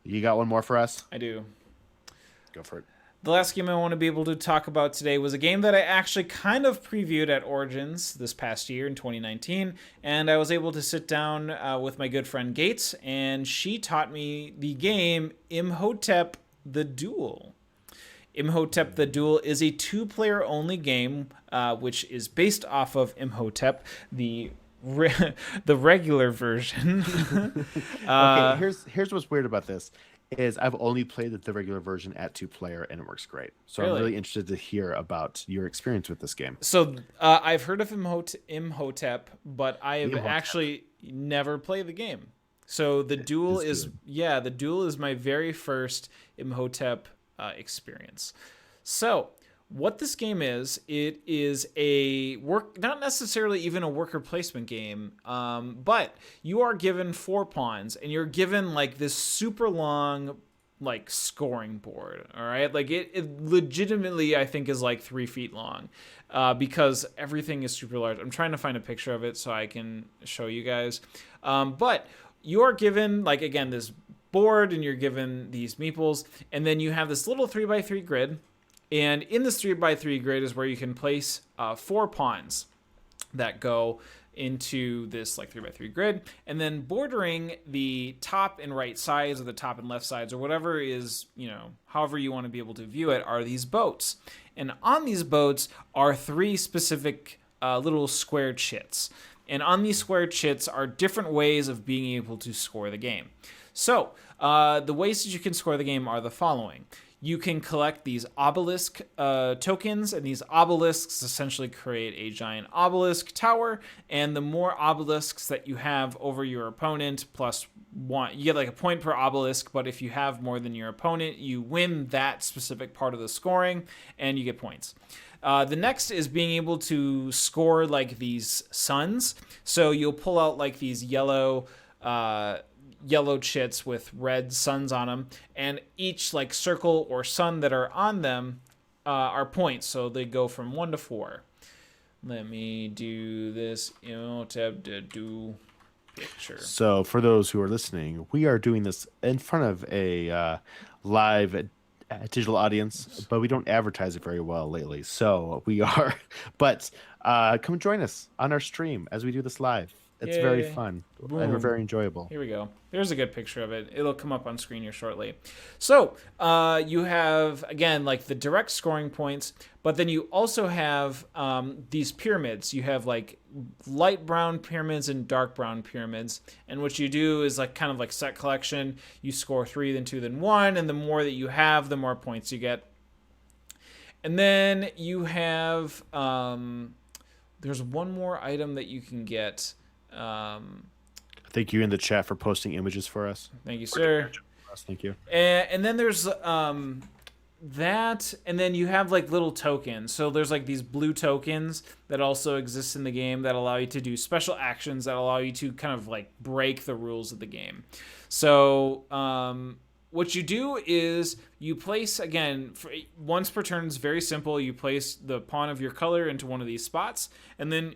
You got one more for us? I do. Go for it. The last game I want to be able to talk about today was a game that I actually kind of previewed at Origins this past year in 2019, and I was able to sit down with my good friend Gates, and she taught me the game Imhotep The Duel. Imhotep The Duel is a two-player only game, which is based off of Imhotep, the regular version. Okay, here's what's weird about this is I've only played the regular version at 2-player and it works great. So I'm Really? really interested to hear about your experience with this game. So I've heard of Imhotep, but I have Imhotep. actually never played the game. So the duel It's is good. the duel is my very first Imhotep experience. So what this game is, it is not necessarily even a worker placement game, but you are given 4 pawns and you're given like this super long like scoring board. All right, like it legitimately I think is like 3 feet long, because everything is super large. I'm trying to find a picture of it so I can show you guys, but you are given like again this board and you're given these meeples, and then you have this little 3x3 grid, and in this 3x3 grid is where you can place 4 pawns that go into this like 3x3 grid, and then bordering the top and right sides or the top and left sides or whatever is, however you want to be able to view it, are these boats. And on these boats are 3 specific little square chits. And on these square chits are different ways of being able to score the game. So the ways that you can score the game are the following. You can collect these obelisk tokens, and these obelisks essentially create a giant obelisk tower. And the more obelisks that you have over your opponent, plus 1, you get like a point per obelisk. But if you have more than your opponent, you win that specific part of the scoring, and you get points. The next is being able to score like these suns. So you'll pull out like these yellow chits with red suns on them, and each like circle or sun that are on them are points, so they go from 1 to 4. Let me do this Imhotep the Duel picture. So for those who are listening, we are doing this in front of a live digital audience, but we don't advertise it very well lately. So we are, but come join us on our stream as we do this live. It's very Yay. fun and Boom. very enjoyable. Here we go. There's a good picture of it. It'll come up on screen here shortly. So you have, again, like the direct scoring points, but then you also have these pyramids. You have like light brown pyramids and dark brown pyramids. And what you do is like kind of like set collection. You score 3, then 2, then 1. And the more that you have, the more points you get. And then you have, there's one more item that you can get. Thank you in the chat for posting images for us. Thank you, sir. Thank you. And then there's that, and then you have like little tokens. So there's like these blue tokens that also exist in the game that allow you to do special actions that allow you to kind of like break the rules of the game. So what you do is you place, again, once per turn is very simple. You place the pawn of your color into one of these spots, and then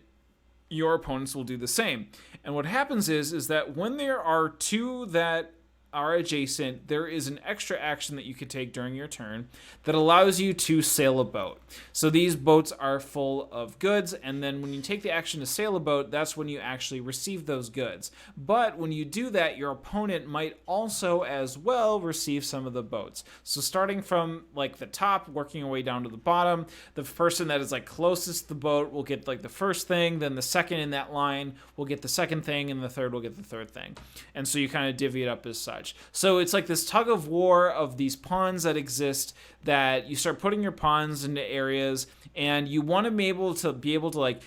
your opponents will do the same. And what happens is that when there are 2 that are adjacent, there is an extra action that you could take during your turn that allows you to sail a boat. So these boats are full of goods, and then when you take the action to sail a boat, that's when you actually receive those goods. But when you do that, your opponent might also as well receive some of the boats. So starting from like the top, working your way down to the bottom, the person that is like closest to the boat will get like the first thing, then the second in that line will get the second thing, and the third will get the third thing. And so you kind of divvy it up as such. So it's like this tug of war of these pawns that exist, that you start putting your pawns into areas, and you want to be able to like,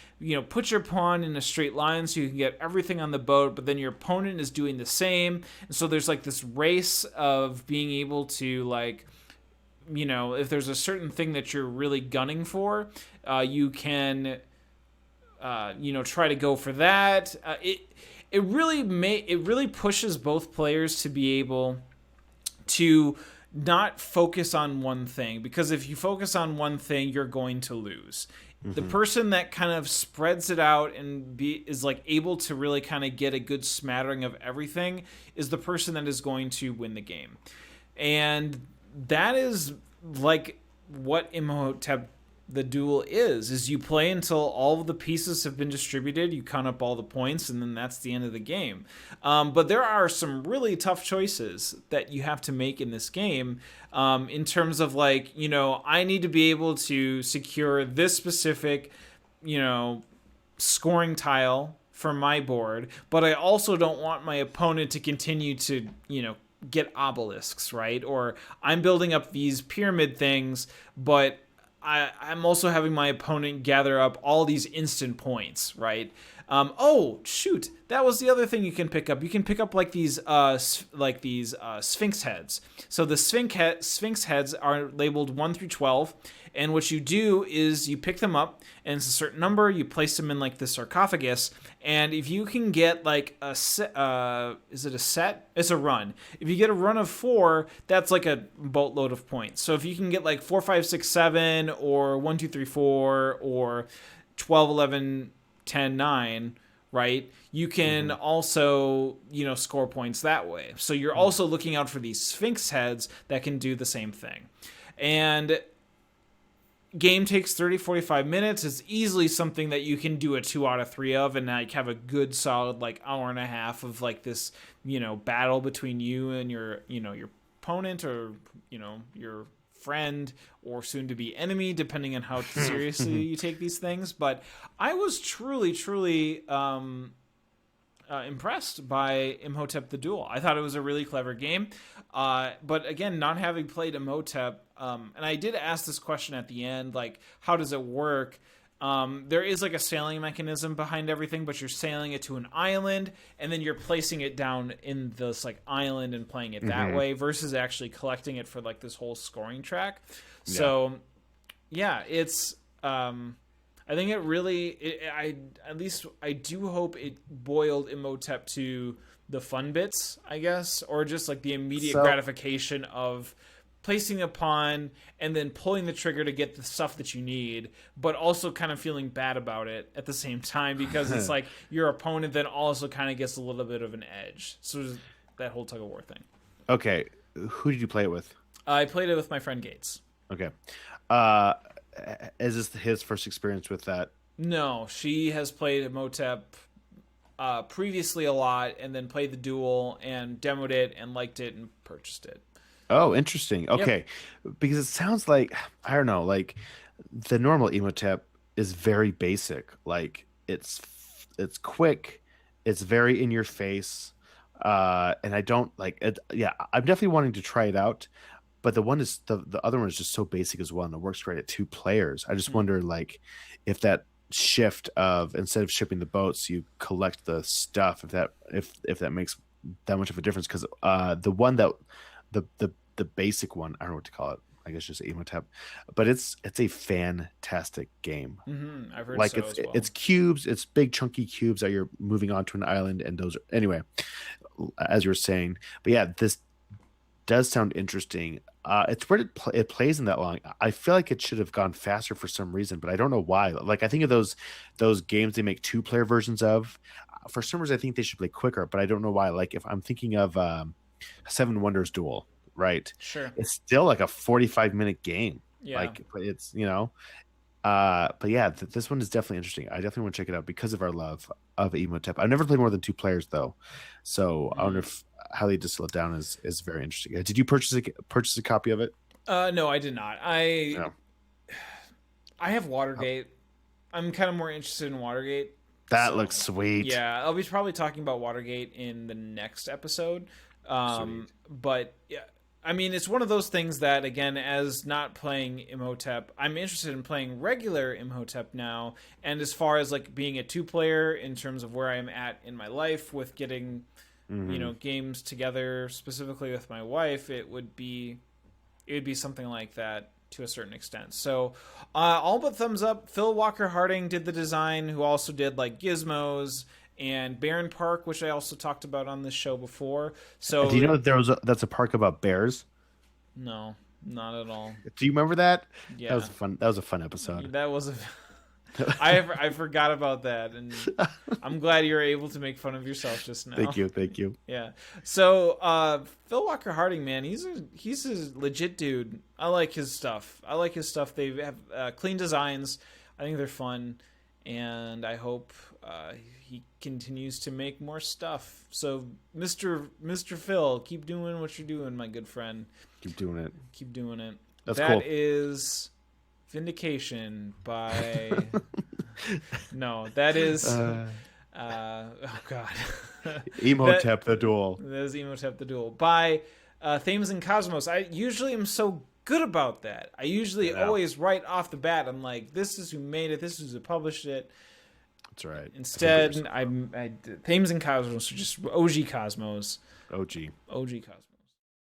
put your pawn in a straight line so you can get everything on the boat, but then your opponent is doing the same. And so there's like this race of being able to like, if there's a certain thing that you're really gunning for, you can try to go for that. It really pushes both players to be able to not focus on one thing, because if you focus on one thing, you're going to lose. The person that kind of spreads it out and is like able to really kind of get a good smattering of everything is the person that is going to win the game. And that is like what Imhotep the Duel is you play until all of the pieces have been distributed, you count up all the points, and then that's the end of the game. But there are some really tough choices that you have to make in this game, in terms of like, I need to be able to secure this specific, scoring tile for my board, but I also don't want my opponent to continue to, get obelisks, right? Or I'm building up these pyramid things, but I'm also having my opponent gather up all these instant points, right? Oh shoot, that was the other thing you can pick up. You can pick up like these Sphinx heads. So the Sphinx heads are labeled 1 through 12, and what you do is you pick them up, and it's a certain number. You place them in like the sarcophagus, and if you can get like a set, is it a set? It's a run. If you get a run of 4, that's like a boatload of points. So if you can get like 4, 5, 6, 7, or 1, 2, 3, 4, or 12, 11, 10, 9, right? You can also, score points that way. So you're also looking out for these Sphinx heads that can do the same thing. And game takes 30-45 minutes. It's easily something that you can do a 2 out of 3 of, and like have a good solid like hour and a half of like this, battle between you and your opponent, or your friend, or soon to be enemy, depending on how seriously you take these things. But I was truly impressed by Imhotep the Duel. I thought it was a really clever game. But again, not having played Imhotep, and I did ask this question at the end, like, how does it work? There is like a sailing mechanism behind everything, but you're sailing it to an island, and then you're placing it down in this like island and playing it that way, versus actually collecting it for like this whole scoring track. Yeah. So yeah, it's I think it really, I do hope it boiled Imhotep to the fun bits, I guess, or just like the immediate gratification of placing a pawn and then pulling the trigger to get the stuff that you need, but also kind of feeling bad about it at the same time, because it's like your opponent then also kind of gets a little bit of an edge. So that whole tug of war thing. Okay. Who did you play it with? I played it with my friend Gates. Okay. Is this his first experience with that? No, she has played Imhotep previously a lot, and then played the Duel and demoed it and liked it and purchased it. Oh, interesting. Okay. Yep. Because it sounds like, I don't know, like the normal Imhotep is very basic. Like it's quick, it's very in your face. And I don't like it. Yeah, I'm definitely wanting to try it out. But the other one is just so basic as well, and it works great at 2 players. I just wonder, like, if that shift of, instead of shipping the boats, you collect the stuff, if that makes that much of a difference. Because the one that the basic one, I don't know what to call it. I guess just Imhotep, but it's a fantastic game. I've heard like so as well. It's cubes, it's big chunky cubes that you're moving onto an island, and those are, anyway, as you were saying. But yeah, this does sound interesting. It's where it plays in that long. I feel like it should have gone faster for some reason, but I don't know why. Like, I think of those games they make 2-player versions of. For some reason, I think they should play quicker, but I don't know why. Like, if I'm thinking of Seven Wonders Duel, right? Sure. It's still like a 45-minute game. Yeah. Like, it's, but yeah, this one is definitely interesting. I definitely want to check it out because of our love of Imhotep. I've never played more than 2 players though, so I wonder if how they distill it down is very interesting. Did you purchase a copy of it? No, I did not. I have Watergate. I'm kind of more interested in Watergate. That looks sweet. Yeah, I'll be probably talking about Watergate in the next episode. But yeah, I mean, it's one of those things that, again, as not playing Imhotep, I'm interested in playing regular Imhotep now. And as far as like being a 2-player in terms of where I'm at in my life with getting, games together, specifically with my wife, it would be something like that to a certain extent. So all but thumbs up. Phil Walker Harding did the design, who also did like Gizmos and Barron Park, which I also talked about on this show before. So do you know that that's a park about bears? No, not at all. Do you remember that? Yeah, that was a fun episode. That was I forgot about that, and I'm glad you were able to make fun of yourself just now. Thank you. Yeah. So Phil Walker Harding, man, he's a legit dude. I like his stuff. They have clean designs. I think they're fun, and I hope he continues to make more stuff. So Mr. Phil, keep doing what you're doing, my good friend. Keep doing it. Keep doing it. That's That cool. is Vindication by no, that is oh god. Imhotep the Duel. That is Imhotep the Duel by Thames and Cosmos. I usually am so good about that. I usually always right off the bat I'm like, this is who made it, this is who published it. That's right. Instead, I Thames and Cosmos are just OG Cosmos. OG. OG Cosmos.